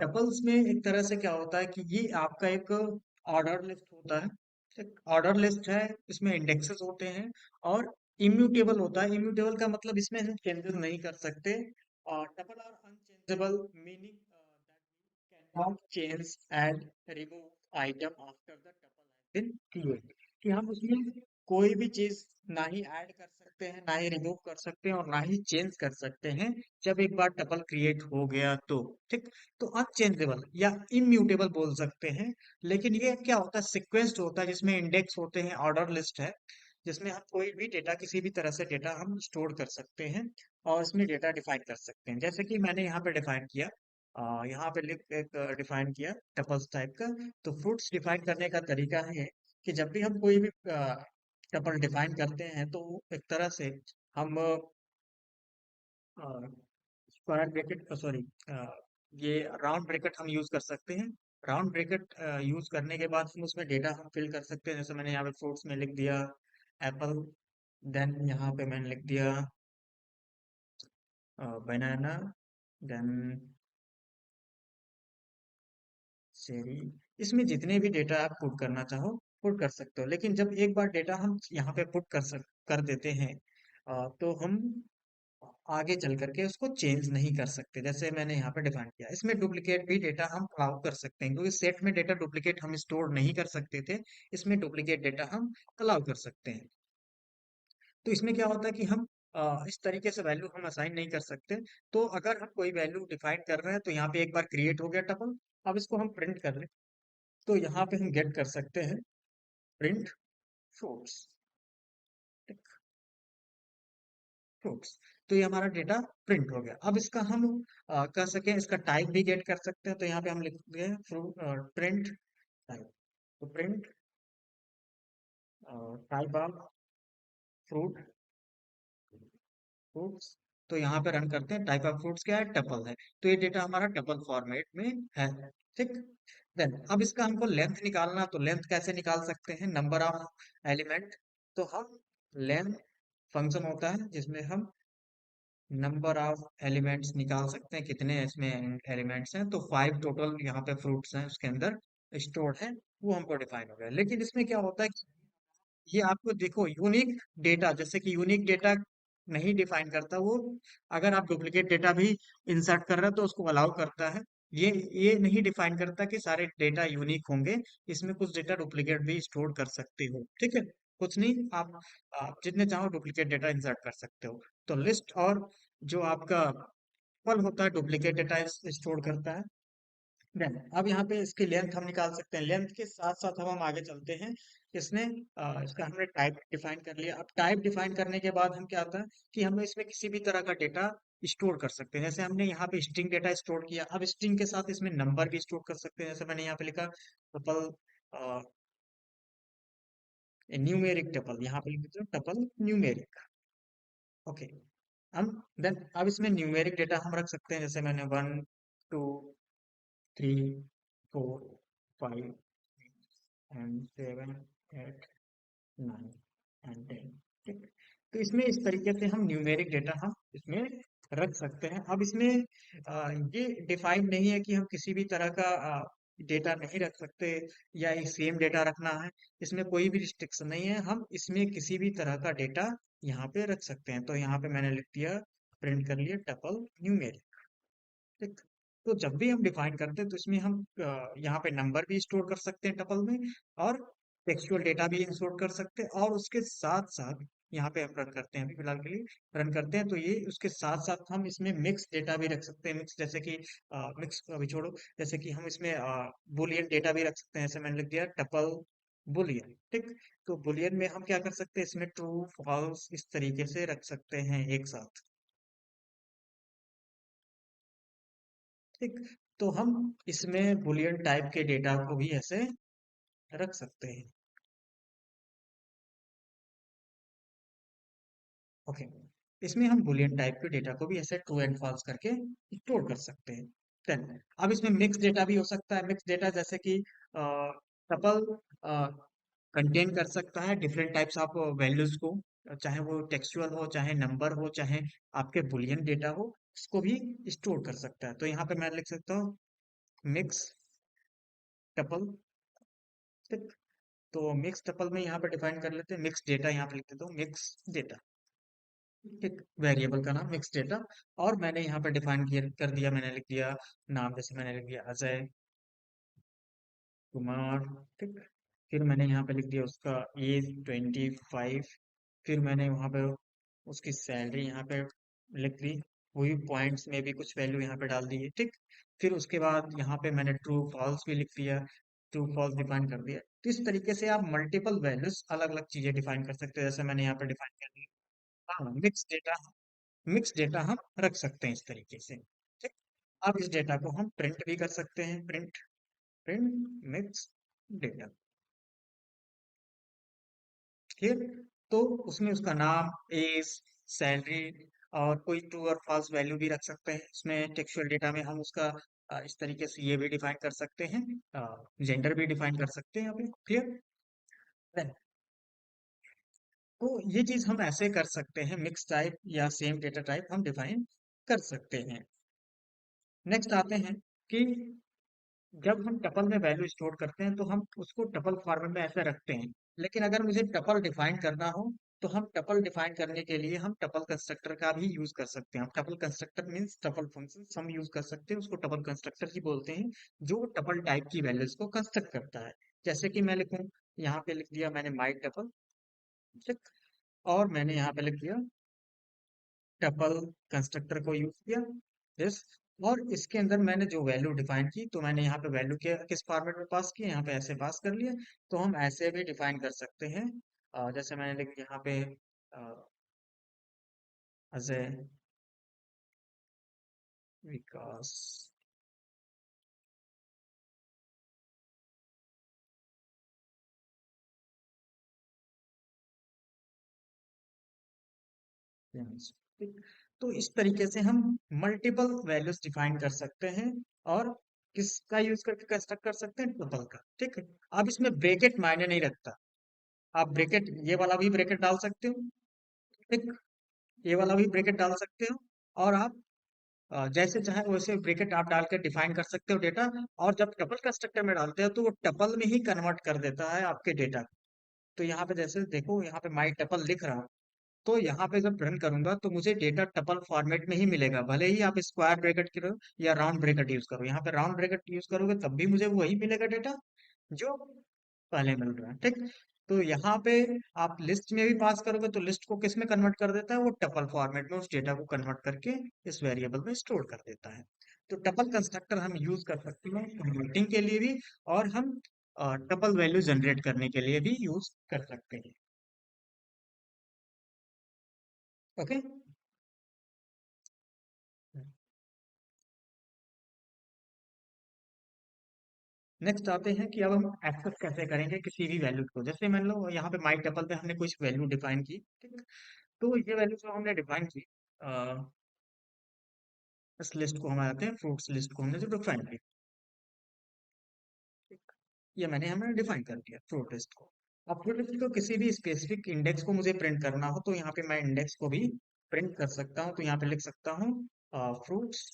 Tuples में एक तरह से क्या होता है कि ये आपका एक ऑर्डर लिस्ट होता है। एक ऑर्डर लिस्ट है, इसमें इंडेक्सेस होते हैं और इम्यूटेबल होता है। इम्यूटेबल का मतलब इसमें हम चेंजेस नहीं कर सकते। और tuple are unchangeable, meaning can not change and remove item after the tuple has been created. कि हम उसमें कोई भी चीज ना ही ऐड कर सकते हैं, ना ही रिमूव कर सकते हैं और ना ही चेंज कर सकते हैं जब एक बार टपल क्रिएट हो गया तो। ठीक। तो अनचेंजेबल या इम्यूटेबल बोल सकते हैं। लेकिन ये क्या होता है, सीक्वेंस्ड होता है जिसमें इंडेक्स होते हैं, ऑर्डर लिस्ट है जिसमें हम कोई भी डेटा, किसी भी तरह से डेटा हम स्टोर कर सकते हैं और इसमें डेटा डिफाइन कर सकते हैं। जैसे कि मैंने यहाँ पे डिफाइन किया, यहाँ पे लिख एक डिफाइन किया टपल्स टाइप का। तो फ्रूट्स डिफाइन करने का तरीका है कि जब भी हम कोई भी टपल डिफाइन करते हैं तो एक तरह से हम स्क्वायर ब्रैकेट, सॉरी, ये राउंड ब्रैकेट हम यूज कर सकते हैं। राउंड ब्रैकेट यूज करने के बाद हम उसमें डेटा हम फिल कर सकते हैं। जैसे मैंने यहाँ पे फ्रूट्स में लिख दिया एप्पल, देन यहाँ पे मैंने लिख दिया बनाना, देन चेरी। इसमें जितने भी डेटा आप पुट करना चाहो पुट कर सकते हो। लेकिन जब एक बार डेटा हम यहाँ पे पुट कर देते हैं तो हम आगे चल करके उसको चेंज नहीं कर सकते। जैसे मैंने यहाँ पे डिफाइन किया, इसमें डुप्लीकेट भी डेटा हम अलाउ कर सकते हैं क्योंकि सेट में डेटा डुप्लीकेट हम स्टोर नहीं कर सकते थे। इसमें डुप्लीकेट डेटा हम अलाउ कर सकते हैं। तो इसमें क्या होता है कि हम इस तरीके से वैल्यू हम असाइन नहीं कर सकते। तो अगर हम कोई वैल्यू डिफाइन कर रहे हैं तो यहाँ पे एक बार क्रिएट हो गया टपल, अब इसको हम प्रिंट कर रहे हैं तो यहाँ पे हम गेट कर सकते हैं प्रिंट फ्रूट्स। फ्रूट्स। तो ये हमारा डेटा प्रिंट हो गया। अब इसका हम कर सकें, इसका टाइप भी गेट कर सकते हैं। तो यहाँ पे हम लिख दिए फ्रूट प्रिंट टाइप। तो print type of fruit, fruits. तो यहाँ पे रन करते हैं, टाइप ऑफ फ्रूट्स क्या है, टपल है। तो ये डेटा हमारा टपल फॉर्मेट में है। ठीक। देन अब इसका हमको लेंथ निकालना, तो लेंथ कैसे निकाल सकते हैं, नंबर ऑफ एलिमेंट। तो हम लेंथ फंक्शन होता है जिसमें हम नंबर ऑफ एलिमेंट्स निकाल सकते हैं, कितने इसमें एलिमेंट्स हैं। तो 5 टोटल यहाँ पे फ्रूट्स हैं उसके अंदर स्टोर्ड है, वो हमको डिफाइन हो गया। लेकिन इसमें क्या होता है कि ये आपको देखो यूनिक डेटा, जैसे कि यूनिक डेटा नहीं डिफाइन करता वो। अगर आप डुप्लीकेट डेटा भी इंसर्ट कर रहे हो तो उसको अलाउ करता है। ये नहीं डिफाइन करता कि सारे डेटा यूनिक होंगे। इसमें कुछ डेटा डुप्लीकेट भी स्टोर कर सकते हो। ठीक है, कुछ नहीं, आप जितने चाहो डुप्लीकेट डेटा इंसर्ट कर सकते हो। तो लिस्ट और जो आपका फल होता है डुप्लीकेट डेटा स्टोर करता है। देन अब यहाँ पे इसकी लेंथ हम निकाल सकते हैं। लेंथ के साथ साथ अब हम आगे चलते हैं। इसने इसका हमने टाइप डिफाइन कर लिया। अब टाइप डिफाइन करने के बाद हम क्या होता है कि हम इसमें किसी भी तरह का डेटा स्टोर कर सकते हैं। जैसे हमने यहाँ पे स्ट्रिंग डेटा स्टोर किया, अब स्ट्रिंग के साथ इसमें नंबर भी स्टोर कर सकते हैं। जैसे मैंने यहाँ पे लिखा टपल, न्यूमेरिक टपल, यहाँ पे लिख देते हैं टपल न्यूमेरिक। ओके। हम देन अब इसमें न्यूमेरिक डेटा हम रख सकते हैं। जैसे मैंने 1 2 3 4 5 एंड 7 8 9 एंड 10। ठीक। तो इसमें इस तरीके से हम न्यूमेरिक डेटा हम इसमें रख सकते हैं। अब इसमें ये डिफाइन नहीं है कि हम किसी भी तरह का डेटा नहीं रख सकते या एक सेम डेटा रखना है। इसमें कोई भी रिस्ट्रिक्शन नहीं है, हम इसमें किसी भी तरह का डेटा यहाँ पे रख सकते हैं। तो यहाँ पे मैंने लिख दिया, प्रिंट कर लिया टपल न्यूमेरिक। ठीक। तो जब भी हम डिफाइन करते हैं तो इसमें हम यहाँ पे नंबर भी स्टोर कर सकते हैं टपल में, और टेक्सचुअल डेटा भी इंसर्ट कर सकते हैं। और उसके साथ साथ यहाँ पे हम रन करते हैं, अभी फिलहाल के लिए रन करते हैं। तो ये उसके साथ साथ हम इसमें मिक्स डेटा भी रख सकते हैं। मिक्स जैसे कि मिक्स अभी छोड़ो, जैसे कि हम इसमें बुलियन डेटा भी रख सकते हैं। जैसे मैंने लिख दिया टपल बुलियन। ठीक। तो बुलियन में हम क्या कर सकते हैं, इसमें ट्रू फॉल्स इस तरीके से रख सकते हैं एक साथ। ठीक। तो हम इसमें बुलियन टाइप के डेटा को भी ऐसे रख सकते हैं। ओके। इसमें हम बुलियन टाइप के डेटा को भी ऐसे ट्रू एंड फॉल्स करके स्टोर कर सकते हैं। देन अब इसमें मिक्स डेटा भी हो सकता है। मिक्स डेटा जैसे कि टपल कंटेन कर सकता है डिफरेंट टाइप्स ऑफ वैल्यूज को, चाहे वो टेक्सचुअल हो, चाहे नंबर हो, चाहे आपके बुलियन डेटा हो, इसको भी स्टोर कर सकता है। तो यहाँ पे मैं लिख सकता हूँ मिक्स टपल। ठीक, तो मिक्स टपल में यहाँ पे डिफाइन कर लेते हैं, मिक्स डेटा यहाँ पे लिख देता हूँ, मिक्स डेटा। एक वेरिएबल का नाम मिक्स डेटा। और मैंने यहाँ पे डिफाइन कर दिया, मैंने लिख दिया नाम, जैसे मैंने लिख दिया अजय कुमार। ठीक, फिर मैंने यहाँ पे लिख दिया उसका एज 25। फिर मैंने वहाँ पे उसकी सैलरी यहाँ पे लिख दी, वही पॉइंट्स में भी कुछ वैल्यू यहाँ पे डाल दी है। ठीक, फिर उसके बाद यहाँ पे मैंने ट्रू फॉल्स भी लिख दिया, ट्रू फॉल्स डिफाइन कर दिया। तो इस तरीके से आप मल्टीपल वैल्यूज अलग अलग चीजें डिफाइन कर सकते हैं, जैसे मैंने यहाँ पे डिफाइन कर दिया। हाँ, मिक्स डेटा हम रख सकते हैं इस तरीके से। ठीक, अब इस डेटा को हम प्रिंट भी कर सकते हैं, प्रिंट प्रिंट मिक्स डेटा। ठीक, तो उसमें उसका नाम, एज, सैलरी और कोई ट्रू और फॉल्स वैल्यू भी रख सकते हैं। इसमें टेक्सचुअल डेटा में हम उसका इस तरीके से ये भी डिफाइन कर सकते हैं, जेंडर भी डिफाइन कर सकते हैं यहाँ पे। क्लियर? तो ये चीज हम ऐसे कर सकते हैं, मिक्स टाइप या सेम डेटा टाइप हम डिफाइन कर सकते हैं। नेक्स्ट आते हैं कि जब हम टपल में वैल्यू स्टोर करते हैं तो हम उसको टपल फॉर्मेट में ऐसे रखते हैं। लेकिन अगर मुझे टपल डिफाइन करना हो तो हम टपल डिफाइन करने के लिए हम टपल कंस्ट्रक्टर का भी यूज कर सकते हैं। Tuple constructor means tuple function हम यूज कर सकते हैं, उसको टपल कंस्ट्रक्टर ही बोलते हैं, जो टपल टाइप की वैल्यूज को कंस्ट्रक्ट करता है। जैसे कि मैं लिखूं, यहाँ पे लिख दिया मैंने माई टपल। ठीक, और मैंने यहाँ पे लिख दिया टपल कंस्ट्रक्टर को यूज किया। यस, और इसके अंदर मैंने जो वैल्यू डिफाइन की, तो मैंने यहाँ पे वैल्यू के किस फॉर्मेट में पास किया, यहाँ पे ऐसे पास कर लिया। तो हम ऐसे भी डिफाइन कर सकते हैं, जैसे मैंने लिख यहाँ पे अजय विकास। ठीक, तो इस तरीके से हम मल्टीपल वैल्यूज डिफाइन कर सकते हैं, और किसका यूज करके कंस्ट्रक्ट कर सकते हैं, टपल का। ठीक है, अब इसमें ब्रेकेट मायने नहीं रखता, आप ब्रेकेट ये वाला भी ब्रेकेट डाल सकते हो। ठीक, ये वाला भी ब्रेकेट डाल सकते हो, और आप जैसे चाहे वैसे ब्रेकेट आप डाल के डिफाइन कर सकते हो डेटा। और जब टपल कंस्ट्रक्टर में डालते हो तो वो टपल में ही कन्वर्ट कर देता है आपके डेटा को। तो यहाँ पे जैसे देखो, यहाँ पे माई टपल लिख रहा हूँ, तो यहाँ पे जब रन करूंगा तो मुझे डेटा टपल फॉर्मेट में ही मिलेगा, भले ही आप स्क्वायर ब्रैकेट करो या राउंड ब्रैकेट यूज करो। यहाँ पे राउंड ब्रैकेट यूज करोगे तब भी मुझे वही मिलेगा डेटा जो पहले मिल रहा है। ठीक, तो यहाँ पे आप लिस्ट में भी पास करोगे तो लिस्ट को किस में कन्वर्ट कर देता है, वो टपल फॉर्मेट में उस डेटा को कन्वर्ट करके इस वेरिएबल में स्टोर कर देता है। तो टपल कंस्ट्रक्टर हम यूज कर सकते हैं कन्वर्टिंग के लिए भी, और हम टपल वैल्यू जनरेट करने के लिए भी यूज कर सकते हैं। ओके, नेक्स्ट आते हैं कि अब हम एक्सेस कैसे करेंगे किसी भी वैल्यू को। जैसे मान लो यहाँ पे माई टपल पे हमने कुछ वैल्यू डिफाइन की। ठीक, तो ये वैल्यू जो हमने डिफाइन की, अ, इस लिस्ट को हम आते हैं, फ्रूट्स लिस्ट को हमने जो डिफाइन की। ठीक, ये हमने डिफाइन कर दिया फ्रूट लिस्ट को। अब फ्रूट लिस्ट को किसी भी स्पेसिफिक इंडेक्स को मुझे प्रिंट करना हो तो यहाँ पे मैं इंडेक्स को भी प्रिंट कर सकता हूँ। तो यहाँ पे लिख सकता हूँ फ्रूट्स,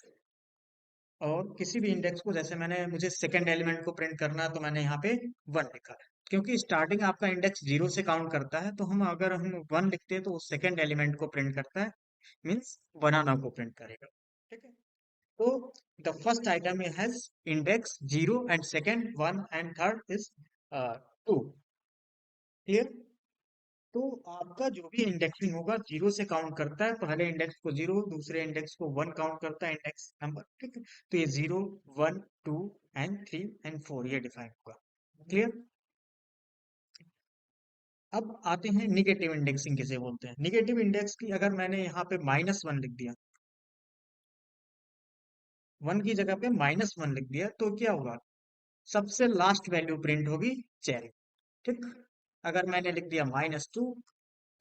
और किसी भी इंडेक्स को, जैसे मुझे सेकंड एलिमेंट को प्रिंट करना है तो मैंने यहाँ पे 1 लिखा। क्योंकि स्टार्टिंग आपका इंडेक्स 0 से काउंट करता है, तो हम अगर हम 1 लिखते हैं तो वो सेकंड एलिमेंट को प्रिंट करता है, मीन्स बनाना को प्रिंट करेगा। ठीक है, तो the first item has index 0 and second 1 and third is 2। Clear? तो आपका जो भी इंडेक्सिंग होगा 0 से काउंट करता है, पहले इंडेक्स को 0, दूसरे इंडेक्स को 1 काउंट करता है इंडेक्स नंबर। ठीक है, तो ये 0 1 2 एंड 3 एंड 4 ये डिफाइन होगा। क्लियर? अब आते हैं निगेटिव इंडेक्सिंग किसे बोलते हैं। निगेटिव इंडेक्स की अगर मैंने यहाँ पे -1 लिख दिया, 1 की जगह पे -1 लिख दिया, तो क्या होगा, सबसे लास्ट वैल्यू प्रिंट होगी चेरी। ठीक, अगर मैंने लिख दिया -2,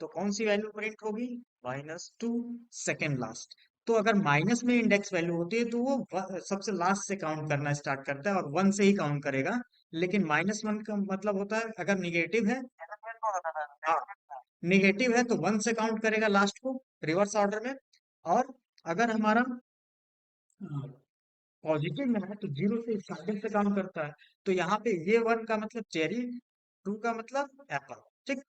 तो कौन सी वैल्यू प्रिंट होगी, -2, सेकेंड लास्ट। तो अगर माइनस में इंडेक्स वैल्यू होती है तो वो सबसे लास्ट से काउंट करना स्टार्ट करता है और 1 से ही काउंट करेगा। लेकिन -1 का मतलब होता है अगर निगेटिव है, हाँ, निगेटिव है तो 1 से काउंट करेगा लास्ट को रिवर्स ऑर्डर में। और अगर हमारा पॉजिटिव में है तो जीरो से स्टार्टिंग से काम करता है। तो यहाँ पे ये वन का मतलब चेरी, टू का मतलब एप्पल, ठीक।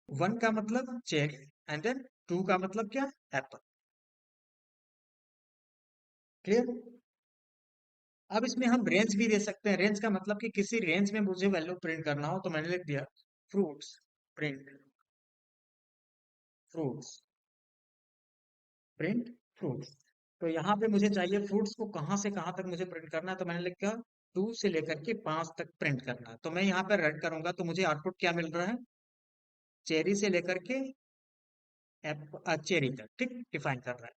वन का मतलब चेरी एंड देन टू का मतलब क्या, एप्पल। क्लियर। अब इसमें हम रेंज भी दे सकते हैं। रेंज का मतलब कि किसी रेंज में मुझे वैल्यू प्रिंट करना हो तो मैंने लिख दिया fruits, print fruits, print fruits. तो यहाँ पे मुझे चाहिए फ्रूट्स को कहाँ से कहाँ तक मुझे प्रिंट करना है, तो मैंने लिखा 2 से लेकर के 5 तक प्रिंट करना है। तो मैं यहाँ पे रन करूंगा तो मुझे आउटपुट क्या मिल रहा है, चेरी से लेकर के चेरी तक, ठीक, डिफाइन कर रहा है।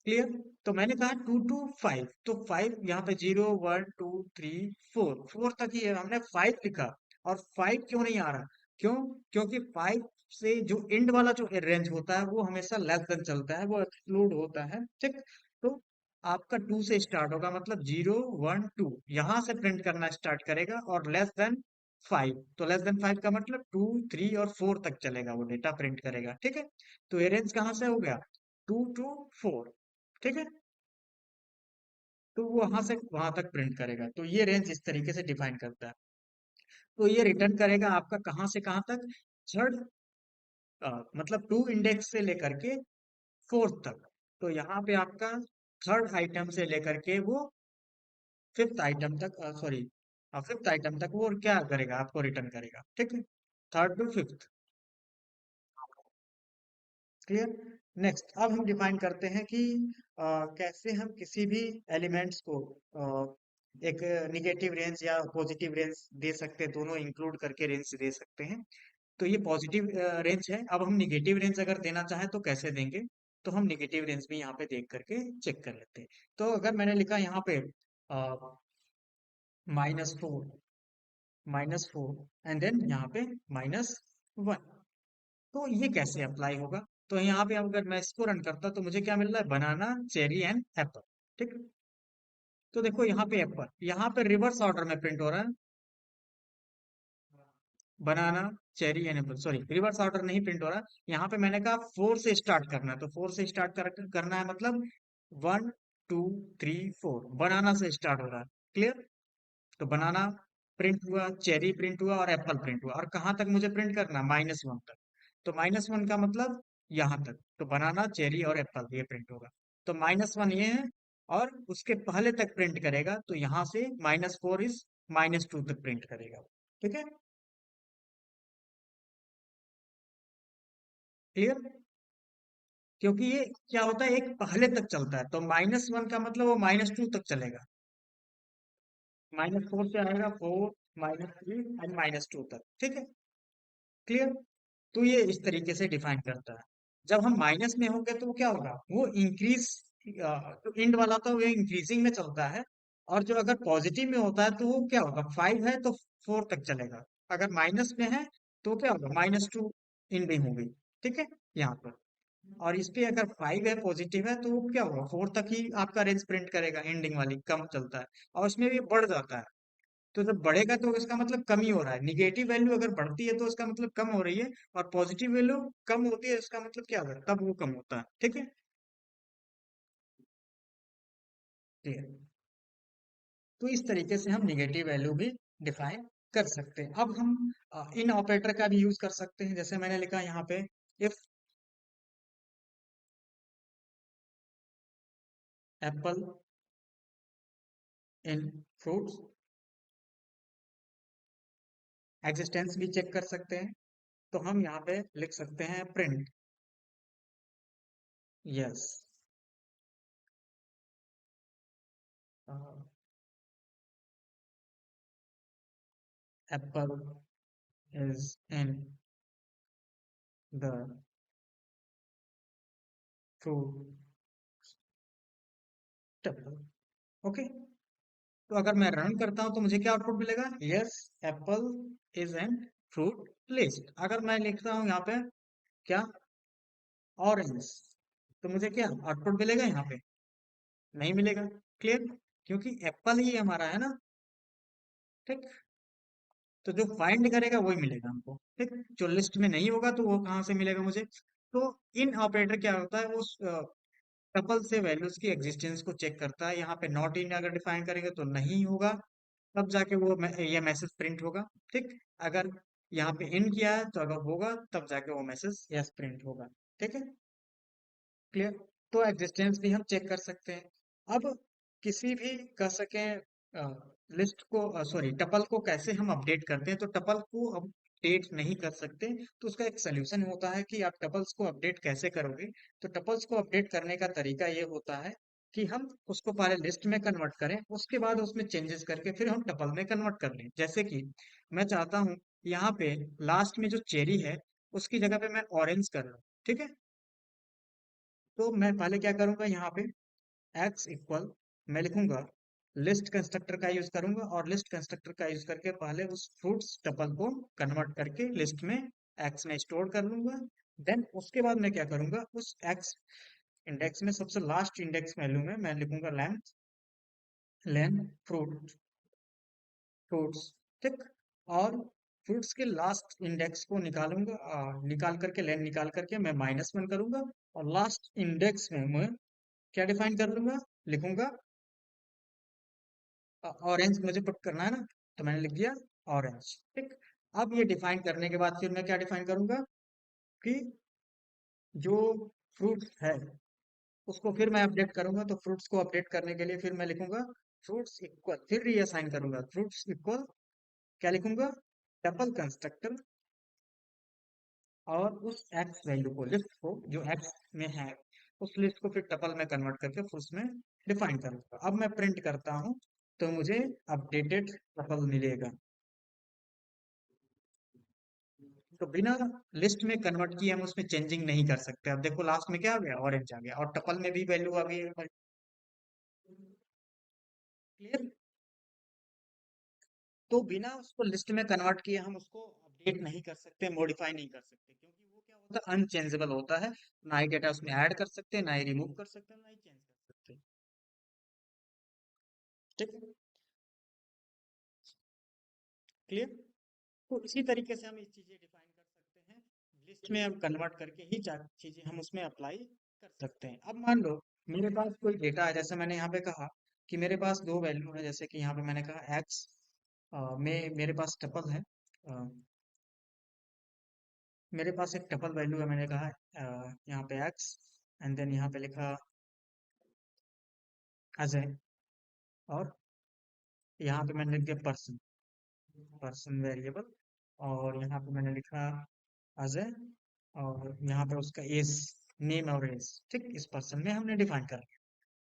क्लियर। तो मैंने कहा 2 to 5, तो 5 यहाँ पे 0 1 2 3 4, 4 तक ही है, हमने 5 लिखा। और 5 क्यों नहीं आ रहा, क्यों, क्योंकि 5 से जो एंड वाला जो रेंज होता है वो हमेशा लेस देन चलता है, वो एक्सक्लूड होता है, ठीक। तो आपका 2 से स्टार्ट होगा, मतलब 0 1 2 यहाँ से प्रिंट करना स्टार्ट करेगा, और लेस देन 5, तो लेस देन 5 का मतलब 2 3 और 4 तक चलेगा, वो डेटा प्रिंट करेगा, ठीक है। तो ये रेंज कहाँ से हो गया, 2 to 4, ठीक है। तो वो वहां से वहां तक प्रिंट करेगा, तो ये रेंज इस तरीके से डिफाइन करता है। तो ये रिटर्न करेगा आपका कहाँ से कहाँ तक, थर्ड, मतलब 2 इंडेक्स से लेकर के 4th तक। तो यहाँ पे आपका थर्ड आइटम से लेकर के वो 5th आइटम तक, सॉरी, 5th आइटम तक वो क्या करेगा, आपको रिटर्न करेगा, ठीक है, 3rd to 5th। Clear. Next, अब हम डिफाइन करते हैं कि कैसे हम किसी भी एलिमेंट्स को एक निगेटिव रेंज या पॉजिटिव रेंज दे सकते हैं, दोनों इंक्लूड करके रेंज दे सकते हैं। तो ये पॉजिटिव रेंज है। अब हम निगेटिव रेंज अगर देना चाहें तो कैसे देंगे, तो हम निगेटिव रेंज भी यहाँ पे देख करके चेक कर लेते हैं। तो अगर मैंने लिखा यहाँ पे -4, -4 एंड देन यहाँ पे -1, तो ये कैसे अप्लाई होगा। तो यहाँ पे अगर मैं इसको रन करता तो मुझे क्या मिल रहा है, बनाना, चेरी एंड एप्पल, ठीक। तो देखो यहाँ पे एप्पल, यहाँ पे रिवर्स ऑर्डर में प्रिंट हो रहा है, banana, cherry and apple, sorry, reverse order नहीं प्रिंट हो रहा है। यहाँ पे मैंने कहा 4 से स्टार्ट करना है, तो 4 से स्टार्ट करना है, मतलब 1 2 3 4 बनाना से स्टार्ट हो रहा है। क्लियर। तो बनाना प्रिंट हुआ, चेरी प्रिंट हुआ और एप्पल प्रिंट हुआ, और कहाँ तक मुझे प्रिंट करना, -1 तक। तो -1 का मतलब यहाँ तक, तो बनाना, चेरी और एप्पल ये प्रिंट होगा। तो -1 ये है, और उसके पहले तक प्रिंट करेगा, तो यहाँ से -4 इस -2 तक प्रिंट करेगा, ठीक है। क्लियर। क्योंकि ये क्या होता है, एक पहले तक चलता है, तो -1 का मतलब वो -2 तक चलेगा, -4 से आएगा 4, -3 एंड -2 तक, ठीक है। क्लियर। तो ये इस तरीके से डिफाइन करता है। जब हम माइनस में होंगे तो क्या होगा, वो इंक्रीज, जो इंड वाला होता है वो इंक्रीजिंग में चलता है। और जो अगर पॉजिटिव में होता है तो वो क्या होगा, 5 है तो 4 तक चलेगा। अगर माइनस में है तो क्या होगा, -2 इंडिंग होगी, ठीक है, यहाँ पर। और इस पे अगर 5 है, पॉजिटिव है, तो वो क्या होगा, 4 तक ही आपका रेंज प्रिंट करेगा, एंडिंग वाली कम चलता है। और उसमें भी बढ़ जाता है, तो जब बढ़ेगा तो इसका मतलब कम ही हो रहा है। निगेटिव वैल्यू अगर बढ़ती है तो इसका मतलब कम हो रही है, और पॉजिटिव वैल्यू कम होती है, इसका मतलब क्या होगा, तब वो कम होता है, ठीक है। ठीक है। तो इस तरीके से हम निगेटिव वैल्यू भी डिफाइन कर सकते हैं। अब हम इन ऑपरेटर का भी यूज कर सकते हैं, जैसे मैंने लिखा यहाँ पे, if apple in fruits, existence भी चेक कर सकते हैं। तो हम यहाँ पे लिख सकते हैं print, yes, Apple is in the fruit table, okay. तो अगर मैं रन करता हूं तो मुझे क्या आउटपुट मिलेगा, yes, Apple is an fruit list. अगर मैं लिखता हूं यहाँ पे क्या, ऑरेंज, तो मुझे क्या आउटपुट मिलेगा यहाँ पे, नहीं मिलेगा। क्लियर। क्योंकि एप्पल ही हमारा है ना, ठीक। तो जो फाइंड करेगा वही मिलेगा हमको, ठीक। जो लिस्ट में नहीं होगा तो वो कहाँ से मिलेगा मुझे। तो इन ऑपरेटर क्या होता है, वो टपल से वैल्यूज की एग्जिस्टेंस को चेक करता है। यहाँ पे नॉट इन अगर डिफाइन करेंगे तो नहीं होगा, तब जाके वो ये मैसेज प्रिंट होगा। ठीक, अगर यहाँ पे इन किया है तो अगर होगा तब जाके वो मैसेज यस प्रिंट होगा। ठीक है, क्लियर। तो एग्जिस्टेंस भी हम चेक कर सकते हैं। अब किसी भी कह सके लिस्ट को, सॉरी टपल को कैसे हम अपडेट करते हैं, तो टपल को अपडेट नहीं कर सकते, तो उसका एक सोल्यूशन होता है कि आप टपल्स को अपडेट कैसे करोगे। तो टपल्स को अपडेट करने का तरीका ये होता है कि हम उसको पहले लिस्ट में कन्वर्ट करें, उसके बाद उसमें चेंजेस करके फिर हम टपल में कन्वर्ट कर लें। जैसे कि मैं चाहता हूँ यहाँ पे लास्ट में जो चेरी है उसकी जगह पे मैं ऑरेंज कर लूँ। ठीक है, तो मैं पहले क्या करूंगा, यहाँ पे एक्स इक्वल मैं लिखूंगा, लिस्ट कंस्ट्रक्टर का यूज करूंगा, और लिस्ट कंस्ट्रक्टर का यूज करके पहले उस फ्रूट्स टपल को कन्वर्ट करके लिस्ट में एक्स में स्टोर कर लूंगा। देन उसके बाद मैं क्या करूंगा, उस एक्स इंडेक्स में सबसे लास्ट इंडेक्स वैल्यू में मैं लिखूंगा लेंथ, लेन फ्रूट, फ्रूट्स। ठीक, और फ्रूट्स के लास्ट इंडेक्स को निकालूंगा, निकाल करके लेन निकाल करके मैं -1 करूंगा, और लास्ट इंडेक्स में मैं क्या डिफाइन कर लूंगा, लिखूंगा ऑरेंज मुझे पुट करना है ना, तो मैंने लिख दिया ऑरेंज। ठीक, अब ये डिफाइन करने के बाद फिर मैं क्या डिफाइन करूंगा कि जो फ्रूट्स है उसको फिर मैं अपडेट करूंगा, तो फ्रूट्स को अपडेट करने के लिए फिर मैं लिखूंगा फ्रूट्स इक्वल, फिर रीअसाइन करूंगा फ्रूट्स इक्वल, क्या लिखूंगा, डबल कंस्ट्रक्टर, और उस एक्स वैल्यू को, लिस्ट को जो एक्स में है, उस लिस्ट को फिर टपल में कन्वर्ट करके फ्रूट्स में डिफाइन करूंगा। अब मैं प्रिंट करता हूं तो मुझे अपडेटेड टपल मिलेगा। तो बिना लिस्ट में कन्वर्ट किए हम उसमें चेंजिंग नहीं कर सकते। अब देखो लास्ट में क्या आ गया, ऑरेंज आ गया, और टपल में भी वैल्यू आ गई है। क्लियर। तो बिना उसको लिस्ट में कन्वर्ट किए हम उसको अपडेट नहीं कर सकते, मॉडिफाई नहीं कर सकते, क्योंकि वो क्या होता है, अनचेंजेबल होता है। ना ही डेटा उसमें ऐड कर सकते, ना ही रिमूव कर सकते, ना ही चेंज कर सकते। ठीक है, क्लियर। तो इसी तरीके से हम इस चीजें डिफाइन कर सकते हैं, लिस्ट में हम कन्वर्ट करके ही चीजें हम उसमें अप्लाई कर सकते हैं। अब मान लो मेरे पास कोई डेटा है, जैसे मैंने यहाँ पे कहा कि मेरे पास दो वैल्यू है, जैसे कि यहाँ पे मैंने कहा एक्स में मेरे पास टपल है, अ, मेरे पास एक टपल वैल्यू है, मैंने कहा यहाँ पे एक्स, एंड देन यहाँ पे लिखा अजय, और यहाँ पे मैंने लिख दिया पर्सन, पर्सन वेरिएबल, और यहाँ पे मैंने लिखा अजय, और यहाँ पे उसका एज, नेम और एज। ठीक, इस पर्सन में हमने डिफाइन कर लिया।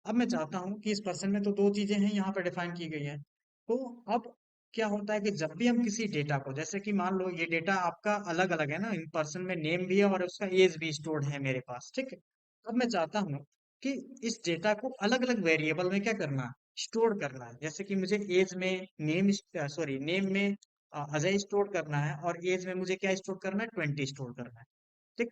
अब मैं चाहता हूँ कि इस पर्सन में तो दो चीजें हैं यहाँ पे डिफाइन की गई है, तो अब क्या होता है कि जब भी हम किसी डेटा को, जैसे कि मान लो ये डेटा आपका अलग अलग है ना, इन पर्सन में नेम भी है और उसका एज भी स्टोर्ड है मेरे पास। ठीक है, अब मैं चाहता हूँ कि इस डेटा को अलग अलग वेरिएबल में क्या करना है, स्टोर करना है। जैसे कि मुझे एज में नेम, सॉरी नेम में अजय स्टोर करना है, और एज में मुझे क्या स्टोर करना है, 20 स्टोर करना है। ठीक,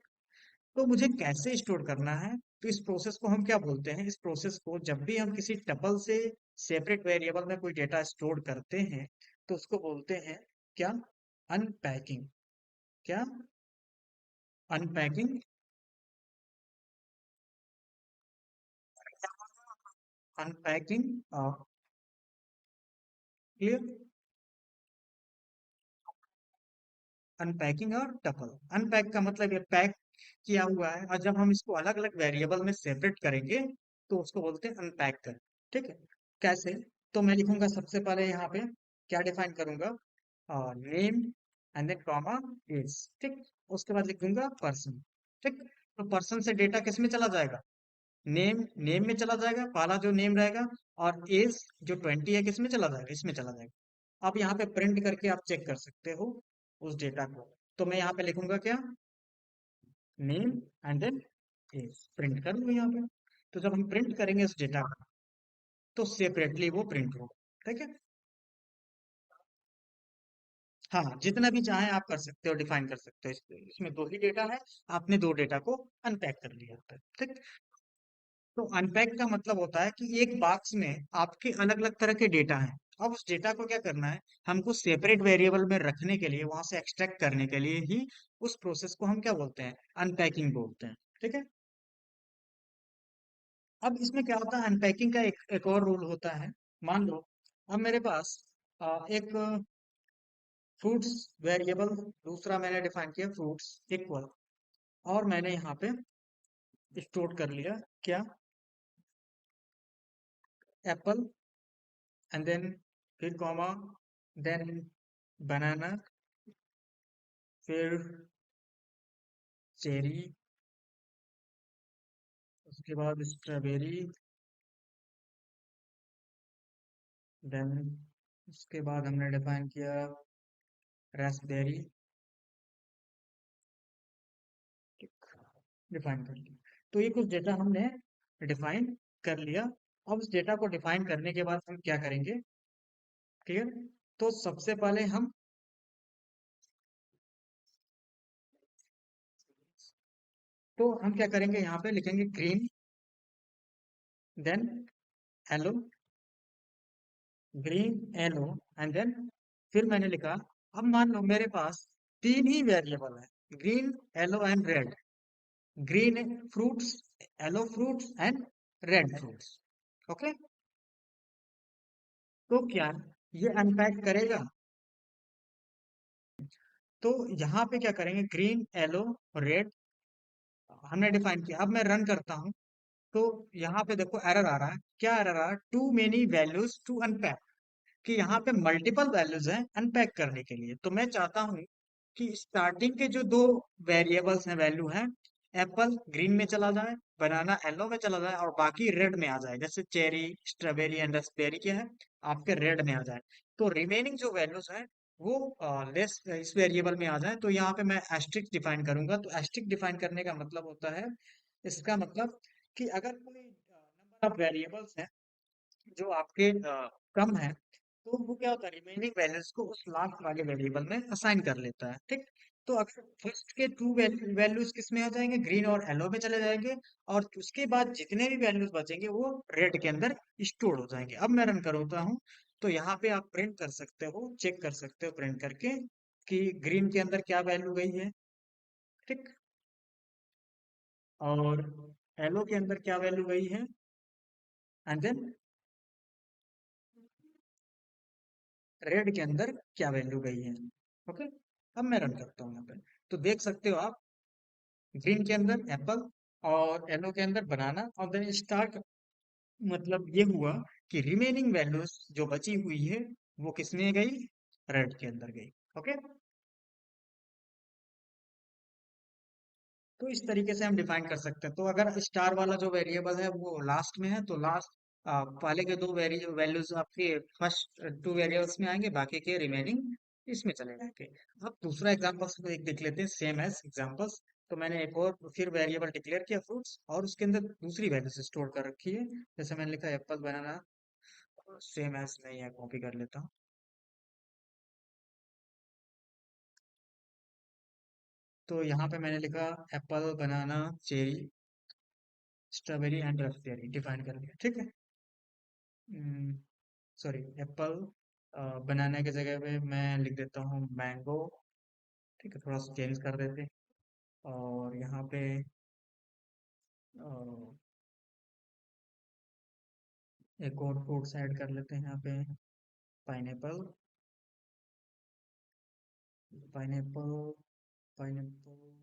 तो मुझे कैसे स्टोर करना है, तो इस प्रोसेस को हम क्या बोलते हैं, इस प्रोसेस को जब भी हम किसी टपल से सेपरेट वेरिएबल में कोई डेटा स्टोर करते हैं तो उसको बोलते हैं क्या, अनपैकिंग। क्या, अनपैकिंग, अनपैकिंग, क्लियर। अनपैकिंग और टपल, अनपैक का मतलब ये पैक किया हुआ है, और जब हम इसको अलग अलग वेरिएबल में सेपरेट करेंगे तो उसको बोलते हैं अनपैक कर। ठीक है, कैसे, तो मैं लिखूंगा सबसे पहले यहाँ पे क्या डिफाइन करूंगा, name, and then comma age. ठीक, उसके बाद लिख दूंगा पर्सन। ठीक, तो पर्सन से डेटा किस में चला जाएगा, नेम, नेम में चला जाएगा, पहला जो नेम रहेगा, और एज जो 20 है किस में चला जाएगा, इसमें चला जाएगा। आप यहाँ पे प्रिंट करके आप चेक कर सकते हो उस डेटा को। तो मैं यहाँ पे लिखूंगा क्या, name, and then age, print कर दूंगा यहाँ पे। तो जब हम प्रिंट करेंगे उस डेटा को तो सेपरेटली वो प्रिंट होगा। ठीक है, हाँ जितना भी चाहे आप कर सकते हो, डिफाइन कर सकते हो। इसमें दो ही डेटा है, आपने दो डेटा को अनपैक कर लिया होता है। ठीक, तो अनपैक का मतलब होता है कि एक बॉक्स में आपके अलग अलग तरह के डेटा हैं। अब उस डेटा को क्या करना है, हमको सेपरेट वेरिएबल में रखने के लिए, वहां से एक्सट्रैक्ट करने के लिए ही उस प्रोसेस को हम क्या बोलते हैं, अनपैकिंग बोलते हैं। ठीक है, अब इसमें क्या होता है, अनपैकिंग का एक और रूल होता है। मान लो अब मेरे पास एक फ्रूट्स वेरिएबल दूसरा मैंने डिफाइन किया फ्रूट्स इक्वल, और मैंने यहाँ पे स्टोर कर लिया क्या, एप्पल, एंड देन फिर कॉमा, देन बनाना, फिर चेरी, उसके बाद स्ट्रॉबेरी, देन उसके बाद हमने डिफाइन किया रास्पबेरी, डिफाइन कर लिया। तो ये कुछ डेटा हमने डिफाइन कर लिया। अब इस डेटा को डिफाइन करने के बाद हम क्या करेंगे, ठीक है। तो सबसे पहले हम क्या करेंगे, यहाँ पे लिखेंगे green, then yellow, green yellow, and then फिर मैंने लिखा, अब मान लो मेरे पास तीन ही वेरिएबल है, green yellow and red, green fruits, yellow fruits and red fruits. Okay, तो क्या ये अनपैक करेगा, तो यहाँ पे क्या करेंगे, ग्रीन येलो रेड हमने डिफाइन किया। अब मैं रन करता हूँ, तो यहाँ पे देखो एरर आ रहा है। क्या एरर आ रहा है, too many values to unpack, कि यहाँ पे मल्टीपल वैल्यूज हैं अनपैक करने के लिए। तो मैं चाहता हूँ कि स्टार्टिंग के जो दो वेरिएबल्स हैं, वैल्यू हैं, एप्पल ग्रीन में चला जाए, बनाना येलो में चला जाए, और बाकी रेड में आ जाए। जैसे चेरी, स्ट्रॉबेरी एंड रास्पबेरी क्या है, आपके रेड में आ जाए। तो रिमेनिंग जो वैल्यूज हैं वो लेस इस वेरिएबल में आ जाए। तो यहाँ पे मैं एस्ट्रिक्स डिफाइन करूंगा। तो एस्ट्रिक्स डिफाइन करने का मतलब होता है, इसका मतलब कि अगर कोई नंबर ऑफ वेरिएबल्स है जो आपके कम है, तो वो क्या होता है, रिमेनिंग वैल्यूज को उस लास्ट वाले वेरिएबल में असाइन कर लेता है, ठीक। तो अगर फर्स्ट के टू वैल्यूज किस में आ जाएंगे, ग्रीन और येलो में चले जाएंगे, और उसके बाद जितने भी वैल्यूज बचेंगे वो रेड के अंदर स्टोर हो जाएंगे। अब मैं रन करता हूँ, तो यहाँ पे आप प्रिंट कर सकते हो, चेक कर सकते हो प्रिंट करके कि ग्रीन के अंदर क्या वैल्यू गई है, ठीक, और येलो के अंदर क्या वैल्यू गई है, एंड देन रेड के अंदर क्या वैल्यू गई है। ओके, अब मैं रन करता हूँ यहाँ पे, तो देख सकते हो आप, ग्रीन के अंदर एप्पल और येलो के अंदर बनाना, और देन स्टार, मतलब ये हुआ कि रिमेनिंग वैल्यूज जो बची हुई है वो किसमें गई, रेड के अंदर गई। ओके, तो इस तरीके से हम डिफाइन कर सकते हैं। तो अगर स्टार वाला जो वेरिएबल है वो लास्ट में है, तो लास्ट पहले के दो वैल्यूज आपके फर्स्ट टू वेरिएबल्स में आएंगे, बाकी के रिमेनिंग इसमें चले जाएंगे। अब दूसरा एग्जांपल्स एक देख लेते हैं, सेम एज एग्जांपल्स। तो मैंने एक और फिर वेरिएबल डिक्लेयर किया फ्रूट्स, और उसके अंदर दूसरी वैल्यूज स्टोर कर रखी है। जैसे मैंने लिखा एप्पल बनाना, सेम एज मैं यहाँ कॉपी कर लेता हूँ। तो यहाँ पे मैंने लिखा apple banana cherry strawberry and Raspberry, define कर दिया, ठीक है। सॉरी, एप्पल, बनाना की जगह पे मैं लिख देता हूँ मैंगो, ठीक है, थोड़ा सा चेंज कर देते हैं। और यहाँ पे अ, एक और फ्रूट्स ऐड कर लेते हैं यहाँ पे, pineapple, pineapple, pineapple,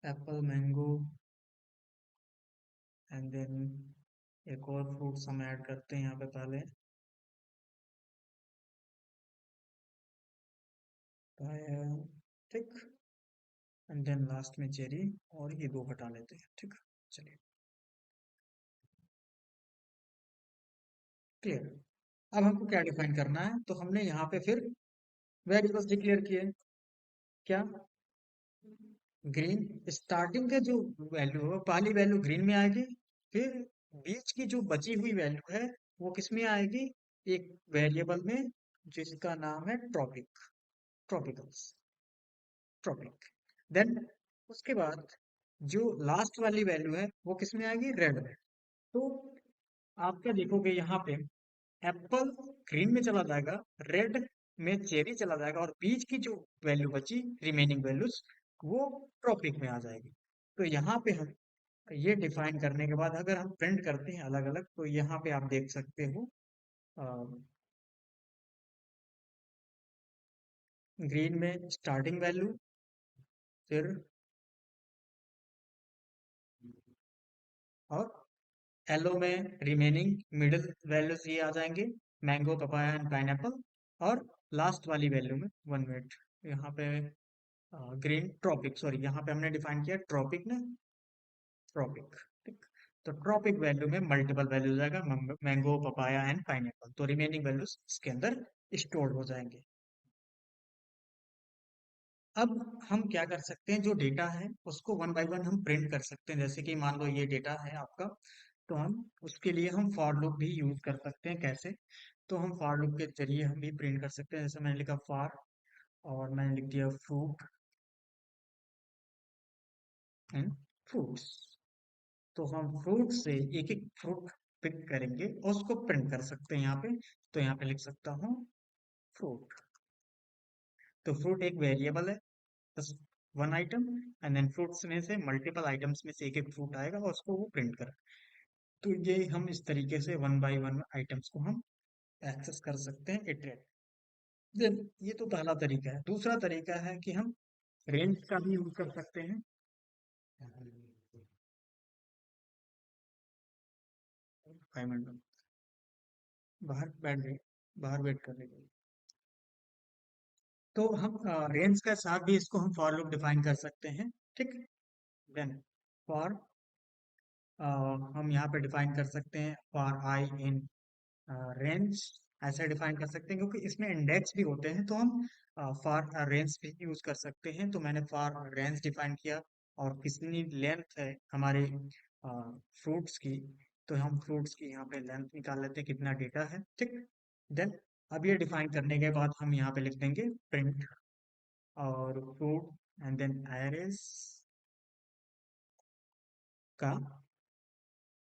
apple, mango, and then एक और फ्रूट्स हम ऐड करते हैं यहाँ पे पहले, ठीक, एंड देन लास्ट में चेरी, और ये दो हटा लेते हैं, ठीक। चलिए, क्लियर। अब हमको क्या डिफाइन करना है, तो हमने यहाँ पे फिर वेरिएबल्स डिक्लेयर किए, क्या, ग्रीन, स्टार्टिंग के जो वैल्यू है पहली वैल्यू ग्रीन में आएगी, फिर बीच की जो बची हुई वैल्यू है वो किस में आएगी, एक वेरिएबल में जिसका नाम है ट्रॉपिक, ट्रॉपिकल्स, ट्रॉपिक। देन उसके बाद जो लास्ट वाली वैल्यू है वो किस में आएगी, रेड में। तो आप क्या देखोगे यहाँ पे, एप्पल ग्रीन में चला जाएगा, रेड में चेरी चला जाएगा, और बीच की जो वैल्यू बची, रिमेनिंग वैल्यूज, वो ट्रॉपिक में आ जाएगी। तो यहाँ पे हम ये डिफाइन करने के बाद अगर हम प्रिंट करते हैं अलग अलग, तो यहाँ पे आप देख सकते हो ग्रीन में स्टार्टिंग वैल्यू, फिर और येलो में रिमेनिंग मिडिल वैल्यूज ये आ जाएंगे, मैंगो, पपाया एंड पाइनएप्पल। और लास्ट वाली वैल्यू में 1 मिनट यहाँ पे ग्रीन ट्रॉपिक, सॉरी यहाँ पे हमने डिफाइन किया ट्रॉपिक ने, ट्रॉपिक। ठीक, तो ट्रॉपिक वैल्यू में मल्टीपल वैल्यू हो जाएगा, मैंगो, पपाया एंड पाइनएप्पल, तो रिमेनिंग वैल्यूज इसके अंदर स्टोर हो जाएंगे। अब हम क्या कर सकते हैं, जो डेटा है उसको वन बाय वन हम प्रिंट कर सकते हैं। जैसे कि मान लो ये डेटा है आपका, तो हम उसके लिए हम फॉर लूप भी यूज कर सकते हैं। कैसे? तो हम फॉर लूप के जरिए हम भी प्रिंट कर सकते हैं। जैसे मैंने लिखा फॉर, और मैंने लिख दिया फ्रूट एंड फ्रूट्स, तो हम फ्रूट से एक एक फ्रूट पिक करेंगे और उसको प्रिंट कर सकते हैं यहाँ पे। तो यहाँ पे लिख सकता हूँ फ्रूट। तो फ्रूट एक वेरिएबल है, बस one item, and then fruits में से मल्टीपल आइटम्स में से एक एक फ्रूट आएगा और उसको वो प्रिंट कर। तो ये हम इस तरीके से वन बाय वन आइटम्स को हम एक्सेस कर सकते हैं, इटरेट। ये तो पहला तरीका है। दूसरा तरीका है कि हम रेंज का भी यूज कर सकते हैं। 5 मिनट बाहर बैठ गए, बाहर वेट कर रहे। तो हम रेंज के साथ भी इसको हम फॉर लूप डिफाइन कर सकते हैं। ठीक, देन फॉर हम यहाँ पे डिफाइन कर सकते हैं फॉर आई इन रेंज, ऐसे डिफाइन कर सकते हैं क्योंकि इसमें इंडेक्स भी होते हैं। तो हम फॉर रेंज भी यूज कर सकते हैं। तो मैंने फॉर रेंज डिफाइन किया, और कितनी लेंथ है हमारे फ्रूट्स की, तो हम फ्रूट्स की यहाँ पे लेंथ निकाल लेते हैं, कितना डेटा है। ठीक, देन अब ये डिफाइन करने के बाद हम यहाँ पे लिख देंगे प्रिंट और फ्रूट एंड देन एरेस का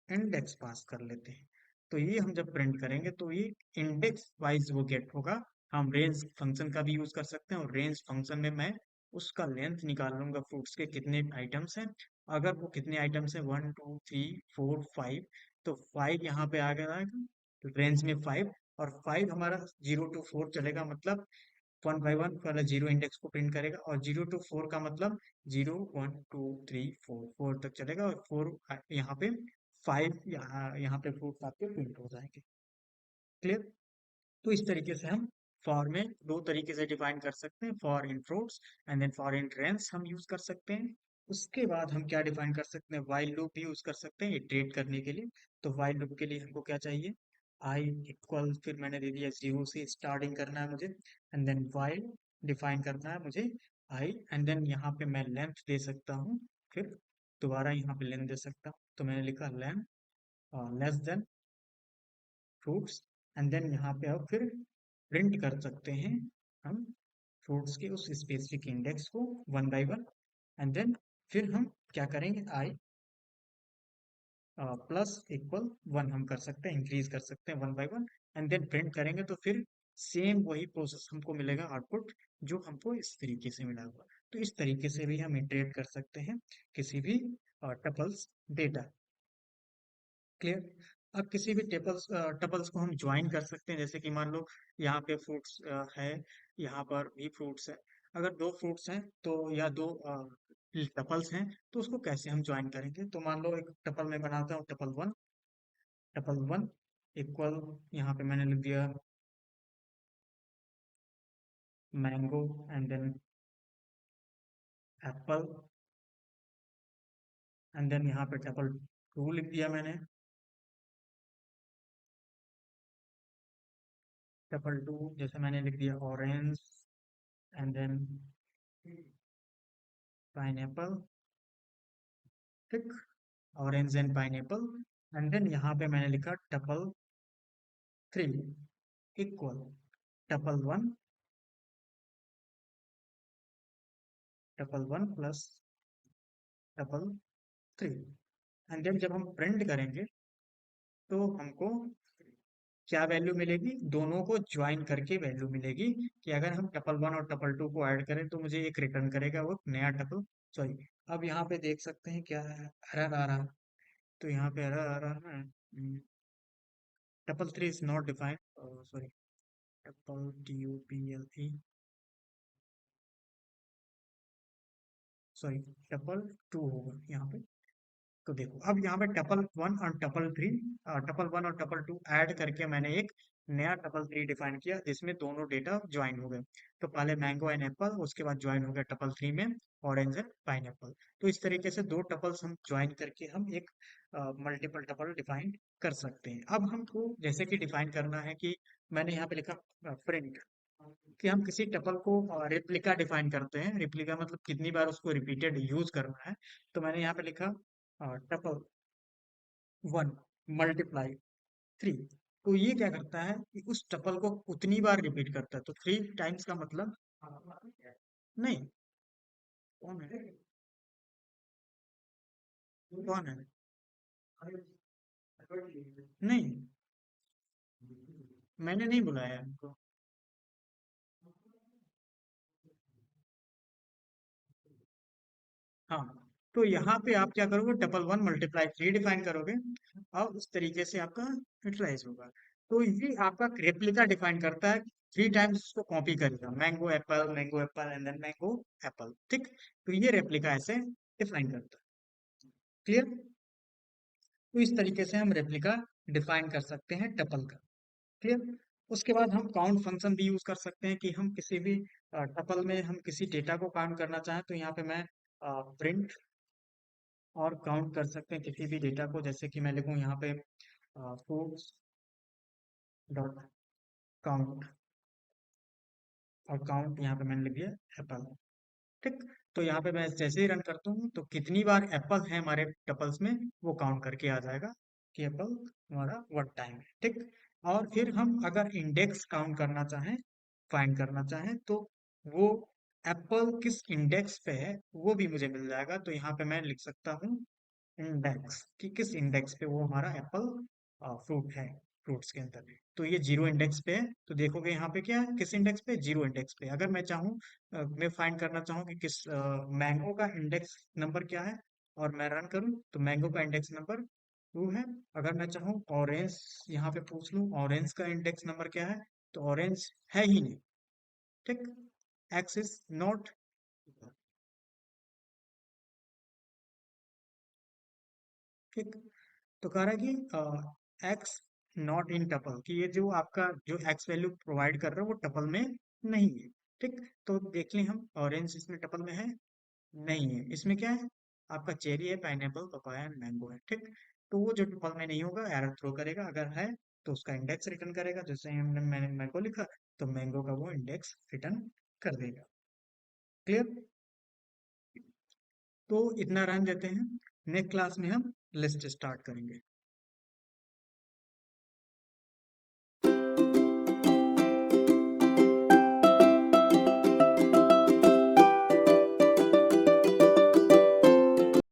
इंडेक्स पास कर लेते हैं। तो ये हम जब प्रिंट करेंगे तो ये इंडेक्स वाइज वो गेट होगा। हम रेंज फंक्शन का भी यूज कर सकते हैं, और रेंज फंक्शन में मैं उसका लेंथ निकाल लूंगा फ्रूट्स के कितने आइटम्स हैं। अगर वो कितने आइटम्स हैं 1 2 3 4 5, तो 5 यहाँ पे आ गया रेंज में 5, और 5 हमारा 0 to 4 चलेगा, मतलब 1 by 1 पहले जीरो इंडेक्स को प्रिंट करेगा, और 0 to 4 का मतलब 0 1 2 3 4 4 तक चलेगा, और 4 यहाँ पे 5 यहाँ पे फ्रूट आपके प्रिंट हो जाएंगे। क्लियर? तो इस तरीके से हम फॉर में दो तरीके से डिफाइन कर सकते हैं, for in fruits and then for in range हम यूज कर सकते हैं। उसके बाद हम क्या डिफाइन कर सकते हैं, वाइल लूप भी यूज कर सकते हैं इटरेट करने के लिए। तो वाइल लूप के लिए हमको क्या चाहिए, आई इक्वल, फिर मैंने दे दिया 0 से स्टार्टिंग करना है मुझे, एंड देन वाइल डिफाइन करना है मुझे आई, एंड देन यहाँ पे मैं लेंथ दे सकता हूँ, फिर दोबारा यहाँ पे लेंथ दे सकता हूँ। तो मैंने लिखा length less than fruits, and then यहाँ पे अब फिर प्रिंट कर सकते हैं हम फ्रूट्स के उस स्पेसिफिक इंडेक्स को 1 by 1, एंड देन फिर हम क्या करेंगे, आई प्लस इक्वल 1 हम कर सकते हैं, इंक्रीज कर सकते हैं 1 by 1, एंड देन प्रिंट करेंगे तो फिर सेम वही प्रोसेस हमको मिलेगा आउटपुट, जो हमको इस तरीके से मिला हुआ। तो इस तरीके से भी हम इंटरेक्ट कर सकते हैं किसी भी टपल्स डेटा। क्लियर? अब किसी भी टपल्स को हम ज्वाइन कर सकते हैं। जैसे कि मान लो यहाँ पे फ्रूट्स है, यहाँ पर भी फ्रूट्स है। अगर दो फ्रूट्स हैं तो, या दो टपल्स हैं, तो उसको कैसे हम ज्वाइन करेंगे? तो मान लो एक टपल में बनाता हूँ, टपल वन इक्वल, यहाँ पे मैंने लिख दिया mango and then apple, and then यहाँ पे टपल टू लिख दिया मैंने, टपल टू जैसे मैंने लिख दिया ऑरेंज एंड देन पाइनएप्पल। ठीक, orange and pineapple, and then यहाँ पे मैंने लिखा tuple three equal tuple one plus tuple three. And then जब हम प्रिंट करेंगे तो हमको क्या वैल्यू मिलेगी, दोनों को ज्वाइन करके वैल्यू मिलेगी, कि अगर हम टपल 1 और टपल 2 को ऐड करें तो मुझे एक रिटर्न करेगा वो नया टपल, सॉरी अब यहाँ पे देख सकते हैं क्या है, एरर आ रहा है। तो यहाँ पे एरर आ रहा है, triple three is not defined, sorry, triple TUPLE, sorry, triple two होगा यहाँ पे। तो देखो अब यहाँ पे टपल वन और टपल थ्री, टपल वन और टपल टू ऐड करके मैंने एक नया टपल थ्री डिफाइन किया जिसमें दोनों डेटा ज्वाइन हो गए। तो पहले मैंगो एंड एप्पल, उसके बाद ज्वाइन हो गया टपल थ्री में ऑरेंज एंड पाइन एप्पल। तो इस तरीके से दो टपल्स हम ज्वाइन करके हम एक मल्टीपल टपल डिफाइन कर सकते हैं। अब हमको जैसे कि डिफाइन करना है कि मैंने यहाँ पे लिखा प्रिंट, कि हम किसी टपल को रेप्लिका डिफाइन करते हैं। रेप्लिका मतलब कितनी बार उसको रिपीटेड यूज करना है। तो मैंने यहाँ पे लिखा टपल वन मल्टीप्लाई थ्री। तो ये क्या करता है कि उस टपल को उतनी बार रिपीट करता है। तो थ्री टाइम्स का मतलब, नहीं, कौन है, कौन है, नहीं, मैंने नहीं बुलाया उनको। हाँ, तो यहाँ पे आप क्या करोगे, tuple one multiply three define करोगे और उस तरीके से आपका यूटिलाइज होगा। तो ये आपका रेप्लिका डिफाइन करता है, थ्री टाइम्स उसको कॉपी करेगा, mango apple and then mango apple, ठीक। तो ये रेप्लिका ऐसे डिफाइन करता है। क्लियर। तो इस तरीके से हम रेप्लिका डिफाइन कर सकते हैं टपल का। क्लियर। उसके बाद हम काउंट फंक्शन भी यूज कर सकते हैं कि हम किसी भी टपल में हम किसी डेटा को काउंट करना चाहें। तो यहाँ पे मैं प्रिंट और काउंट कर सकते हैं किसी भी डेटा को। जैसे कि मैं लिखूं यहाँ पे फूड्स डॉट काउंट, और काउंट यहाँ पे मैंने लिख दिया एप्पल, ठीक। तो यहाँ पे मैं जैसे ही रन करता हूँ तो कितनी बार एप्पल है हमारे टपल्स में वो काउंट करके आ जाएगा कि एप्पल हमारा वन टाइम है, ठीक। और फिर हम अगर इंडेक्स काउंट करना चाहें, फाइंड करना चाहें, तो वो एप्पल किस इंडेक्स पे है वो भी मुझे मिल जाएगा। तो यहाँ पे मैं लिख सकता हूँ इंडेक्स, कि किस इंडेक्स पे वो हमारा एप्पल फ्रूट है, फ्रूट्स के अंदर। तो ये जीरो इंडेक्स पे है। तो देखोगे यहाँ पे क्या है, किस इंडेक्स पे, जीरो इंडेक्स पे। अगर मैं चाहूँ, मैं फाइंड करना चाहूँ कि किस मैंगो का इंडेक्स नंबर क्या है और मैं रन करूँ, तो मैंगो का इंडेक्स नंबर टू है। अगर मैं चाहूँ ऑरेंज, यहाँ पे पूछ लूँ ऑरेंज का इंडेक्स नंबर क्या है, तो ऑरेंज है ही नहीं, ठीक। एक्स इज नॉट, ठीक। तो कह रहा है कि एक्स नॉट इन टपल, कि ये जो आपका जो एक्स वैल्यू प्रोवाइड कर रहा है वो टपल में नहीं है, ठीक। तो देख लें हम, ऑरेंज इसमें टपल में है, नहीं है। इसमें क्या है, आपका चेरी है, पाइनएप्पल, पपाया एंड मैंगो है, ठीक। तो वो जो टपल में नहीं होगा एरर थ्रो करेगा। अगर है तो उसका इंडेक्स रिटर्न करेगा। जैसे हमने मैंने मैंगो लिखा तो मैंगो का वो इंडेक्स रिटर्न कर देगा। क्लियर। तो इतना रन देते हैं, नेक्स्ट क्लास में हम लिस्ट स्टार्ट करेंगे।